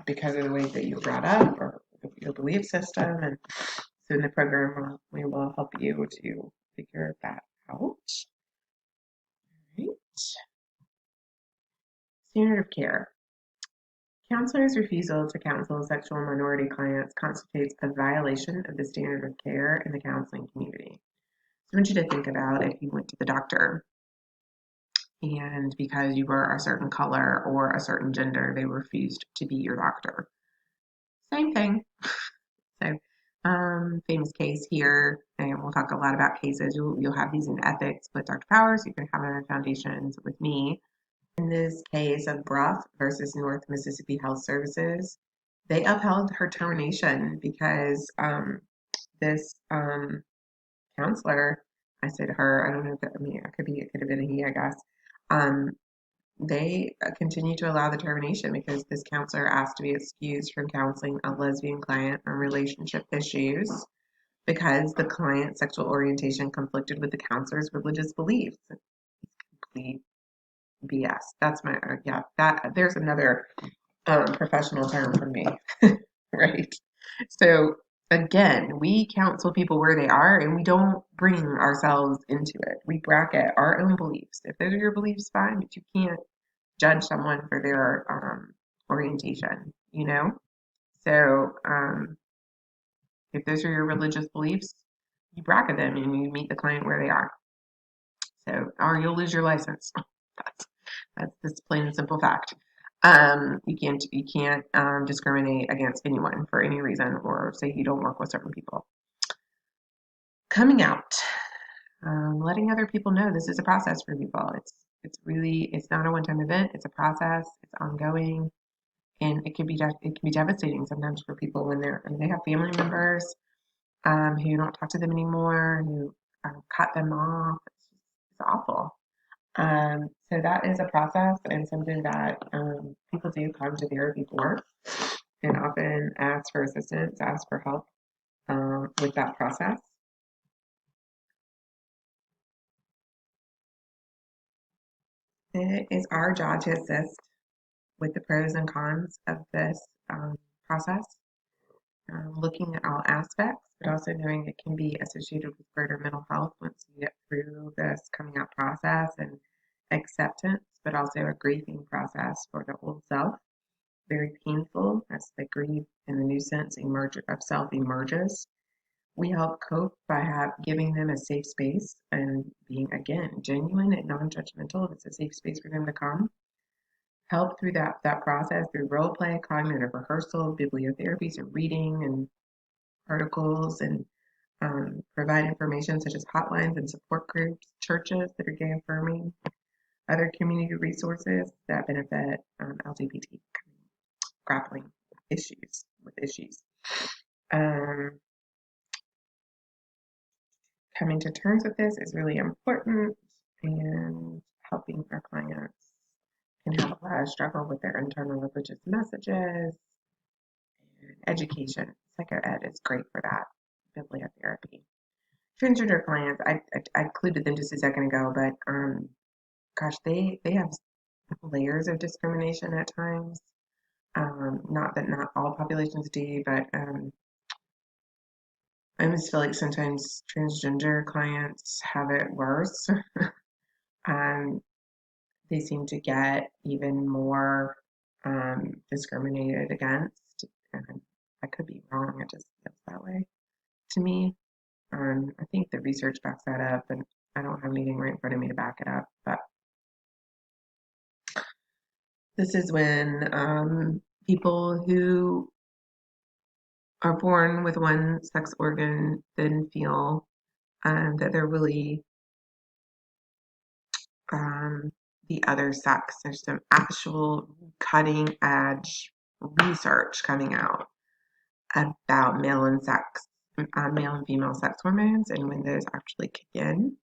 because of the way that you were brought up or your belief system. And so in the program, we will help you to figure that out. All right. Standard of care. Counselors' refusal to counsel sexual minority clients constitutes a violation of the standard of care in the counseling community. So I want you to think about if you went to the doctor and because you were a certain color or a certain gender, they refused to be your doctor. Same thing. So, famous case here, and we'll talk a lot about cases. You'll have these in ethics with Dr. Powers. You can have them in foundations with me. In this case of Bruff versus North Mississippi Health Services, they upheld her termination because this counselor, I said her, I don't know if that, I mean, it could have been a he, I guess. They continue to allow the termination because this counselor asked to be excused from counseling a lesbian client on relationship issues because the client's sexual orientation conflicted with the counselor's religious beliefs. Complete BS. That's my, there's another professional term for me, right? So again, we counsel people where they are and we don't bring ourselves into it. We bracket our own beliefs. If those are your beliefs, fine, but you can't judge someone for their orientation, you know? So if those are your religious beliefs, you bracket them and you meet the client where they are. So, or you'll lose your license. That's plain and simple fact. You can't discriminate against anyone for any reason or say you don't work with certain people. Coming out. letting other people know this is a process for people. It's not a one-time event. It's a process. It's ongoing, and it can be devastating sometimes for people when they have family members who don't talk to them anymore, who cut them off. It's awful. So that is a process and something that people do come to therapy for, and often ask for assistance, ask for help with that process. It is our job to assist with the pros and cons of this process, looking at all aspects, but also knowing it can be associated with greater mental health once you get through this coming out process and acceptance, but also a grieving process for the old self. Very painful as the grief and the new sense of self emerges. We help cope by giving them a safe space and being, again, genuine and non-judgmental. It's a safe space for them to come. Help through that process through role play, cognitive rehearsal, bibliotherapy, so reading and articles, and provide information such as hotlines and support groups, churches that are gay affirming, other community resources that benefit LGBT grappling with issues. Um, Coming to terms with this is really important, and helping our clients can have a lot of struggle with their internal religious messages. And education, psychoed is great for that. Bibliotherapy. Transgender clients, I included them just a second ago, but gosh, they have layers of discrimination at times. Not that not all populations do, but I almost feel like sometimes transgender clients have it worse. um, they seem to get even more discriminated against. And I could be wrong, it just feels that way to me. I think the research backs that up, and I don't have anything right in front of me to back it up. But this is when people who are born with one sex organ then feel that they're really um, the other sex. There's some actual cutting edge research coming out about male and female sex hormones, and when those actually kick in,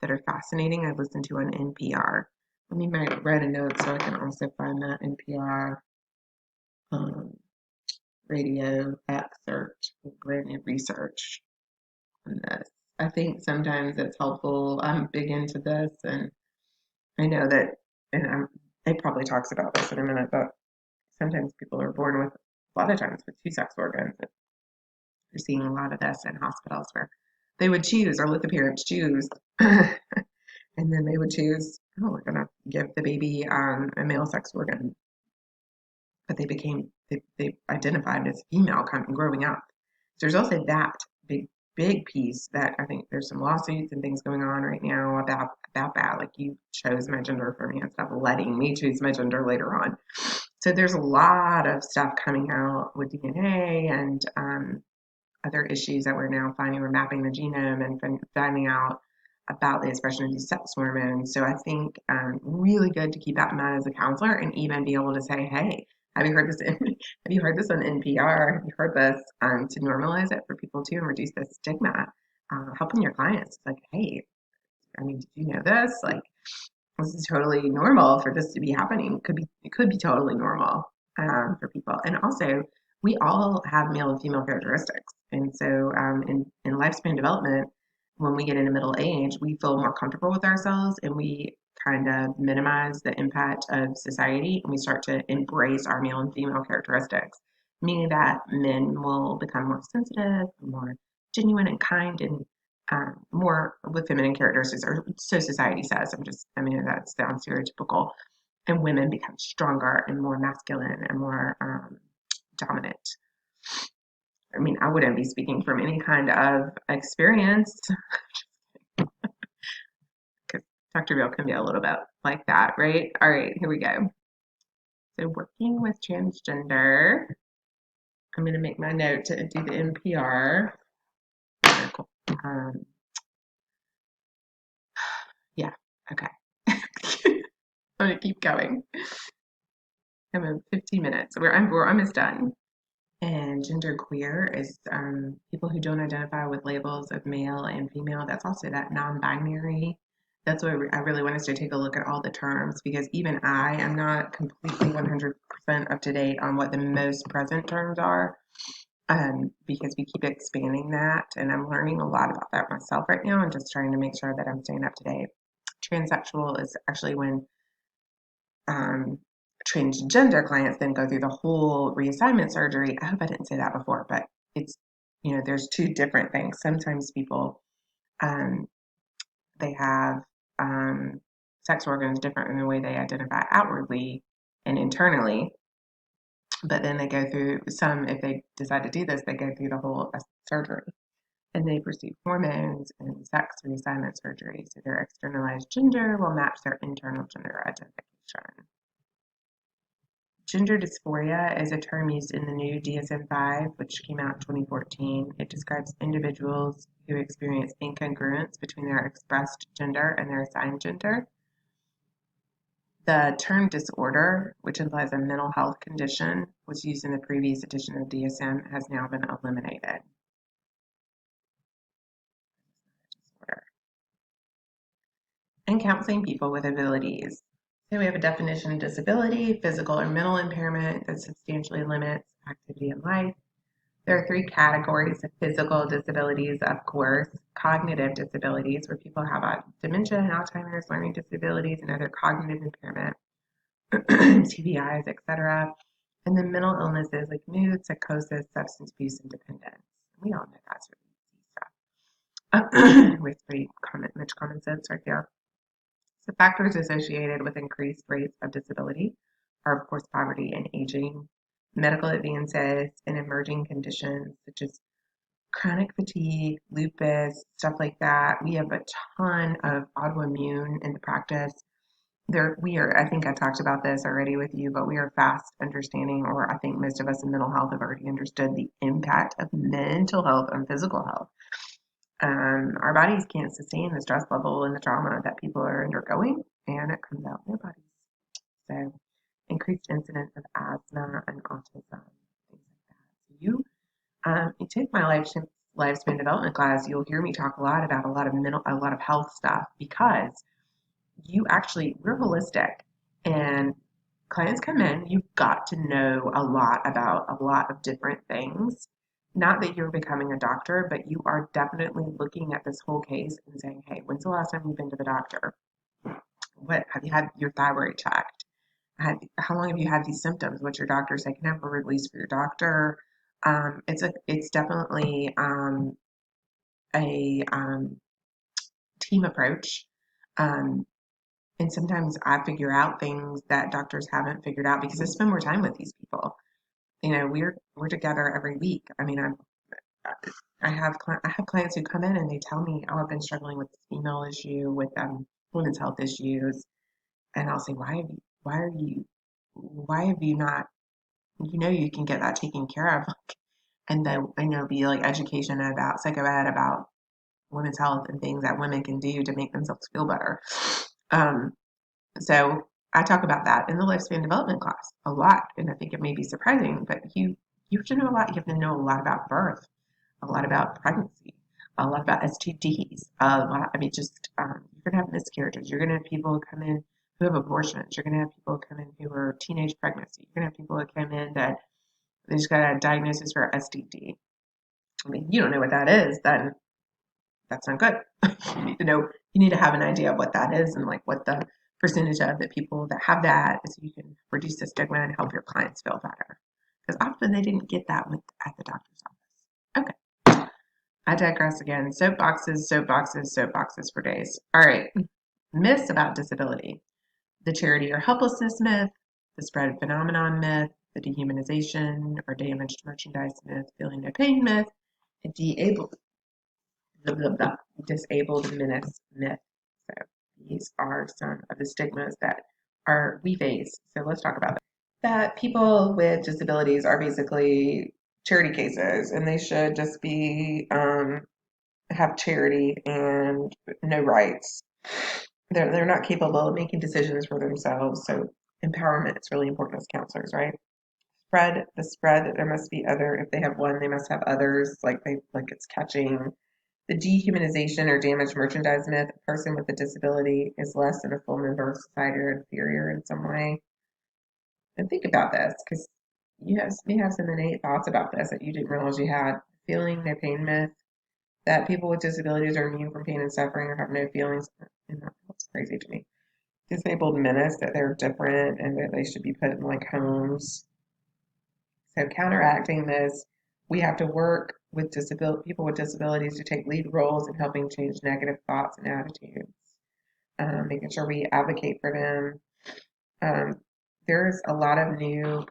that are fascinating. I listened to on NPR. Let me write a note so I can also find that NPR um, radio excerpt with brand new research on this. I think sometimes it's helpful. I'm big into this, and I know that, and it probably talks about this in a minute, but sometimes people are born with, a lot of times, with two sex organs. You're seeing a lot of this in hospitals where they would choose, or let the parents choose, and then they would choose, oh, we're going to give the baby a male sex organ, but they identified as female growing up. So there's also that big piece that I think there's some lawsuits and things going on right now about that. Like, you chose my gender for me instead of letting me choose my gender later on. So there's a lot of stuff coming out with DNA and other issues that we're now finding. We're mapping the genome and finding out about the expression of these sex hormones. So I think really good to keep that in mind as a counselor, and even be able to say, hey, have you heard this? Have you heard this on NPR? Have you heard this? To normalize it for people too and reduce the stigma. Helping your clients, like, hey, I mean, did you know this? Like, this is totally normal for this to be happening. It could be totally normal for people. And also, we all have male and female characteristics. And so, in lifespan development, when we get into middle age, we feel more comfortable with ourselves, and we kind of minimize the impact of society, and we start to embrace our male and female characteristics, meaning that men will become more sensitive, more genuine and kind, and more with feminine characteristics, or so society says. I mean, that sounds stereotypical. And women become stronger and more masculine and more dominant. I mean, I wouldn't be speaking from any kind of experience, because Dr. Bill can be a little bit like that, right? All right, here we go. So, working with transgender, I'm going to make my note to do the NPR article. Okay. I'm gonna keep going. I'm in 15 minutes. We're almost done. And genderqueer is people who don't identify with labels of male and female. That's also that non-binary. That's what I really want us to take a look at all the terms, because even I am not completely 100% up to date on what the most present terms are, because we keep expanding that, and I'm learning a lot about that myself right now and just trying to make sure that I'm staying up to date. Transsexual is actually when um, transgender clients then go through the whole reassignment surgery. I hope I didn't say that before, but it's, there's two different things. Sometimes people, um, they have sex organs different in the way they identify outwardly and internally, but then they go through some, if they decide to do this, they go through the whole surgery and they receive hormones and sex reassignment surgery. So their externalized gender will match their internal gender identification. Gender dysphoria is a term used in the new DSM-5, which came out in 2014. It describes individuals who experience incongruence between their expressed gender and their assigned gender. The term disorder, which implies a mental health condition, was used in the previous edition of DSM, has now been eliminated. And counseling people with abilities. So we have a definition of disability: physical or mental impairment that substantially limits activity in life. There are three categories of physical disabilities, of course: cognitive disabilities, where people have dementia and Alzheimer's, learning disabilities, and other cognitive impairment, TBIs, etc. And then mental illnesses like mood, psychosis, substance abuse, and dependence. We all know that's really easy stuff. With pretty much common sense right there. So factors associated with increased rates of disability are, of course, poverty and aging, medical advances, and emerging conditions such as chronic fatigue, lupus, stuff like that. We have a ton of autoimmune in the practice. I think I talked about this already with you, but we are fast understanding, or I think most of us in mental health have already understood the impact of mental health on physical health. Our bodies can't sustain the stress level and the trauma that people are undergoing, and it comes out in their bodies. So, increased incidence of asthma and autism, things like that. So you take my lifespan development class, you'll hear me talk a lot about a lot of health stuff, because we're holistic, and clients come in, you've got to know a lot about a lot of different things. Not that you're becoming a doctor, but you are definitely looking at this whole case and saying, hey, when's the last time you've been to the doctor? What have you had your thyroid checked? How long have you had these symptoms? What's your doctor say? Can I have a release for your doctor? It's definitely a team approach. Um, and sometimes I figure out things that doctors haven't figured out because I spend more time with these people. We're together every week. I mean, I have clients who come in and they tell me, oh, I've been struggling with this female issue, with women's health issues, and I'll say, why have you not? You can get that taken care of, and then be like education about psycho ed about women's health and things that women can do to make themselves feel better. Um, So I talk about that in the lifespan development class a lot, and I think it may be surprising, but you have to know a lot. You have to know a lot about birth, a lot about pregnancy, a lot about STDs. I mean, just you're gonna have miscarriages. You're gonna have people come in who have abortions. You're gonna have people come in who are teenage pregnancy. You're gonna have people who come in that they just got a diagnosis for STD. I mean, you don't know what that is, then that's not good. You need to know, you need to have an idea of what that is and like what the percentage of the people that have that is, so you can reduce the stigma and help your clients feel better. Because often they didn't get that at the doctor's office. Okay, I digress again. Soapboxes, soapboxes, soapboxes for days. All right, myths about disability: the charity or helplessness myth, the spread phenomenon myth, the dehumanization or damaged merchandise myth, feeling no pain myth, and disabled menace myth. So these are some of the stigmas that we face. So let's talk about that. That people with disabilities are basically charity cases, and they should just be have charity and no rights. they're not capable of making decisions for themselves. So empowerment is really important as counselors, right? Spread that there must be other, if they have one, they must have others, like it's catching. The dehumanization or damaged merchandise myth, a person with a disability is less than a full member of society or inferior in some way. And think about this, because may have some innate thoughts about this that you didn't realize you had. Feeling no pain myth, that people with disabilities are immune from pain and suffering or have no feelings. And that's crazy to me. Disabled menace, that they're different and that they should be put in like homes. So counteracting this, we have to work with people with disabilities to take lead roles in helping change negative thoughts and attitudes, making sure we advocate for them. There's a lot of new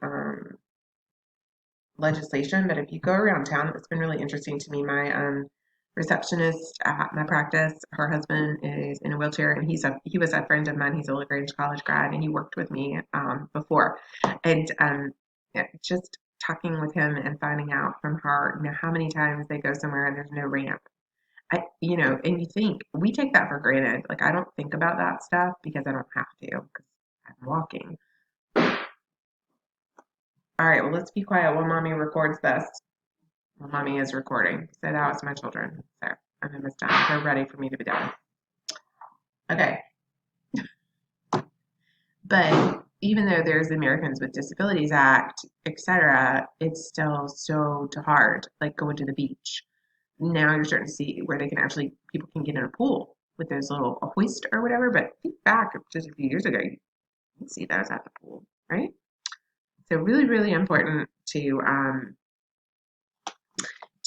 legislation, but if you go around town, it's been really interesting to me. My receptionist at my practice, her husband is in a wheelchair, and he was a friend of mine. He's a LaGrange College grad, and he worked with me before, and just talking with him and finding out from her, how many times they go somewhere and there's no ramp. And you think we take that for granted. Like I don't think about that stuff because I don't have to because I'm walking. All right, well, let's be quiet while mommy records this. Well, mommy is recording. So that was my children. So I'm almost done. They're ready for me to be done. Okay. But even though there's the Americans with Disabilities Act, etc., it's still so hard. Like going to the beach. Now you're starting to see where people can get in a pool with those little hoist or whatever. But think back just a few years ago, you can see those at the pool, right? So really, really important to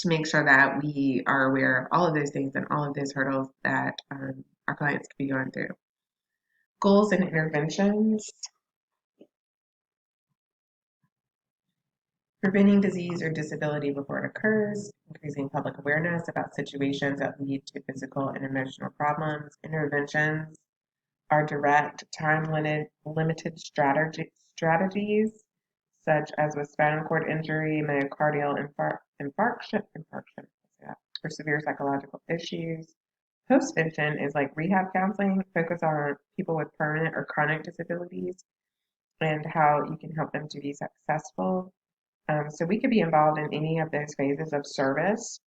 make sure that we are aware of all of those things and all of those hurdles that our clients could be going through. Goals and interventions. Preventing disease or disability before it occurs, increasing public awareness about situations that lead to physical and emotional problems. Interventions are direct, time-limited strategies, such as with spinal cord injury, myocardial infarction, or severe psychological issues. Postvention is like rehab counseling, focus on people with permanent or chronic disabilities and how you can help them to be successful. So we could be involved in any of those phases of service.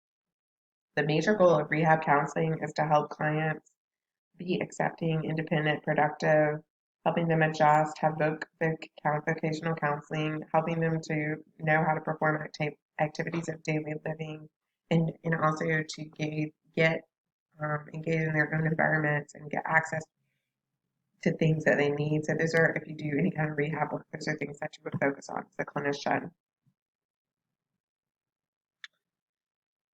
The major goal of rehab counseling is to help clients be accepting, independent, productive, helping them adjust, have vocational counseling, helping them to know how to perform activities of daily living, and also to get engage in their own environments and get access to things that they need. So those are, if you do any kind of rehab work, those are things that you would focus on as a clinician.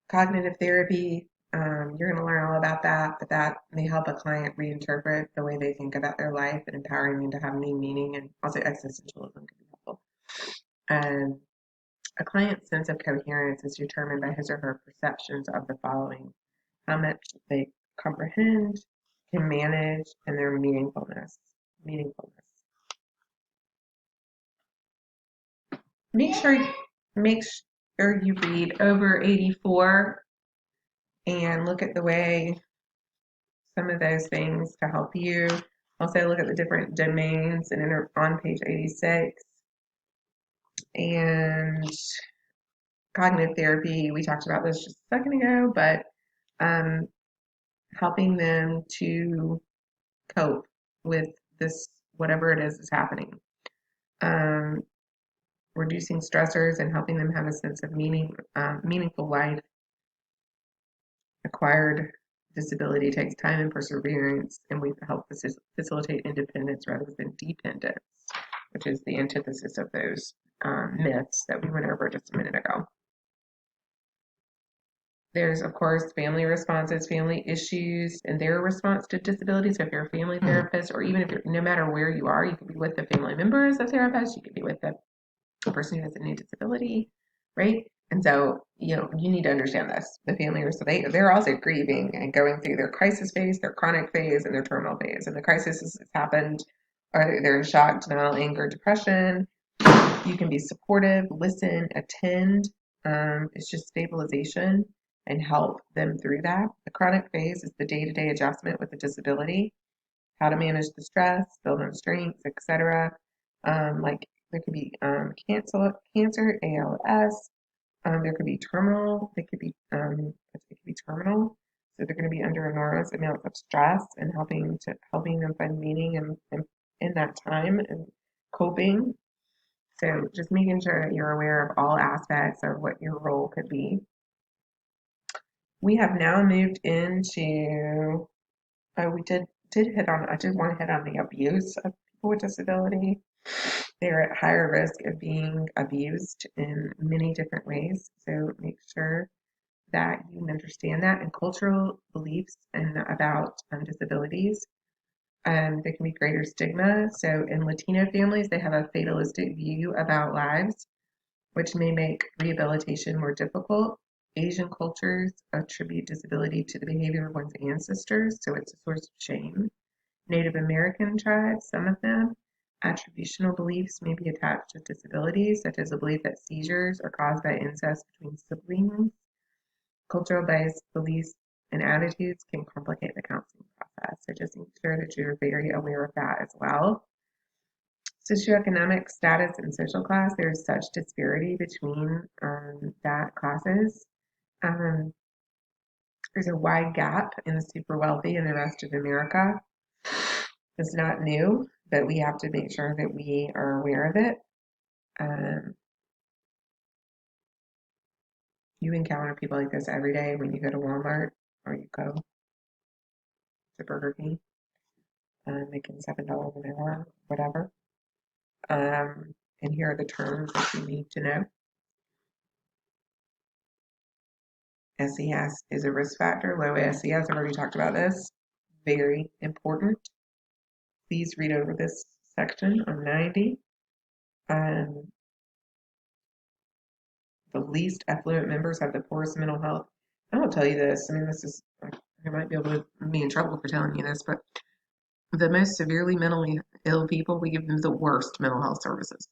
Cognitive therapy, you're going to learn all about that, but that may help a client reinterpret the way they think about their life and empowering them to have new meaning, and also existentialism can be helpful. And a client's sense of coherence is determined by his or her perceptions of the following: how much they comprehend, can manage, and their meaningfulness. Make sure make sure you read over 84 and look at the way some of those things to help you. Also look at the different domains and on page 86. And cognitive therapy, we talked about this just a second ago, but helping them to cope with this, whatever it is that's happening. Reducing stressors and helping them have a sense of meaningful life. Acquired disability takes time and perseverance, and we help facilitate independence rather than dependence, which is the antithesis of those myths that we went over just a minute ago. There's, of course, family responses, family issues, and their response to disabilities. So if you're a family therapist, or even if you're, no matter where you are, you could be with the family member as a therapist, you could be with the person who has a new disability, right? And so, you need to understand this. The family, so they're also grieving and going through their crisis phase, their chronic phase, and their terminal phase. And the crisis has happened, or they're in shock, denial, anger, depression. You can be supportive, listen, attend. It's just stabilization and help them through that. The chronic phase is the day-to-day adjustment with the disability. how to manage the stress, build on strengths, etc. Like there could be cancer, ALS. There could be terminal. It could be terminal. So they're going to be under enormous amounts of stress, and helping them find meaning in that time and coping. So just making sure that you're aware of all aspects of what your role could be. We have now moved into, we did hit on, I did want to hit on the abuse of people with disability. They're at higher risk of being abused in many different ways. So make sure that you understand that, and cultural beliefs and about disabilities. There can be greater stigma. So in Latino families, they have a fatalistic view about lives, which may make rehabilitation more difficult. Asian cultures attribute disability to the behavior of one's ancestors, so it's a source of shame. Native American tribes, some of them, attributional beliefs may be attached to disabilities, such as a belief that seizures are caused by incest between siblings. Cultural based beliefs and attitudes can complicate the counseling process, so just make sure that you're very aware of that as well. Socioeconomic status and social class, there's such disparity between that classes. Um, there's a wide gap in the super wealthy and the rest of America. It's not new, but we have to make sure that we are aware of it. You encounter people like this every day when you go to Walmart or you go to Burger King, making $7 an hour, whatever. And here are the terms that you need to know. SES is a risk factor. Low SES, I've already talked about this. Very important. Please read over this section on 90. The least affluent members have the poorest mental health. I will tell you this. I mean, I might be able to be in trouble for telling you this, but the most severely mentally ill people, we give them the worst mental health services.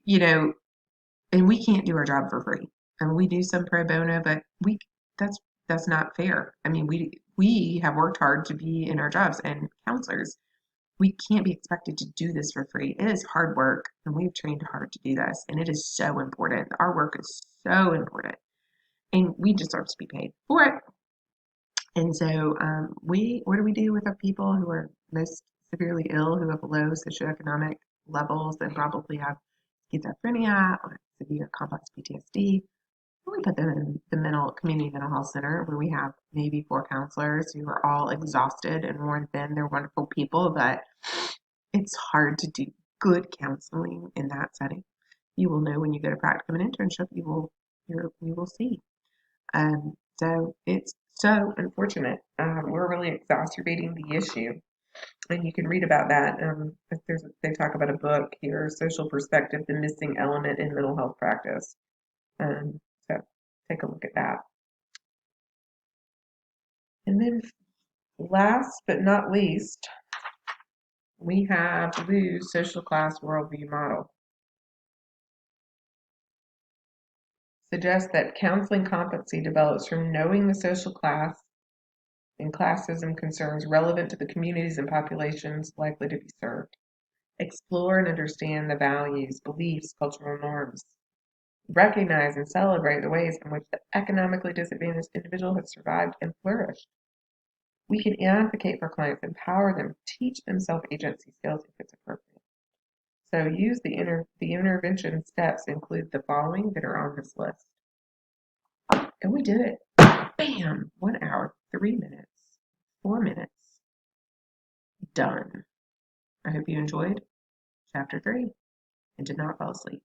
You know, and we can't do our job for free. And we do some pro bono, but that's not fair. I mean, we have worked hard to be in our jobs, and counselors, we can't be expected to do this for free. It is hard work, and we've trained hard to do this, and it is so important. Our work is so important, and we deserve to be paid for it. And so, what do we do with the people who are most severely ill, who have low socioeconomic levels, and probably have schizophrenia or severe complex PTSD? We put them in the community mental health center, where we have maybe 4 counselors who are all exhausted and worn thin. They're wonderful people, but it's hard to do good counseling in that setting. You will know when you go to practicum and internship. You will see. So it's so unfortunate. We're really exacerbating the issue, and you can read about that. They talk about a book here, Social Perspective: The Missing Element in Mental Health Practice. So take a look at that. And then last but not least, we have Lou's social class worldview model. Suggests that counseling competency develops from knowing the social class and classism concerns relevant to the communities and populations likely to be served. Explore and understand the values, beliefs, cultural norms. Recognize and celebrate the ways in which the economically disadvantaged individual has survived and flourished. We can advocate for clients, empower them, teach them self-agency skills if it's appropriate. So use the intervention steps include the following that are on this list. And we did it. Bam! 1 hour, 3 minutes, 4 minutes. Done. I hope you enjoyed chapter 3 and did not fall asleep.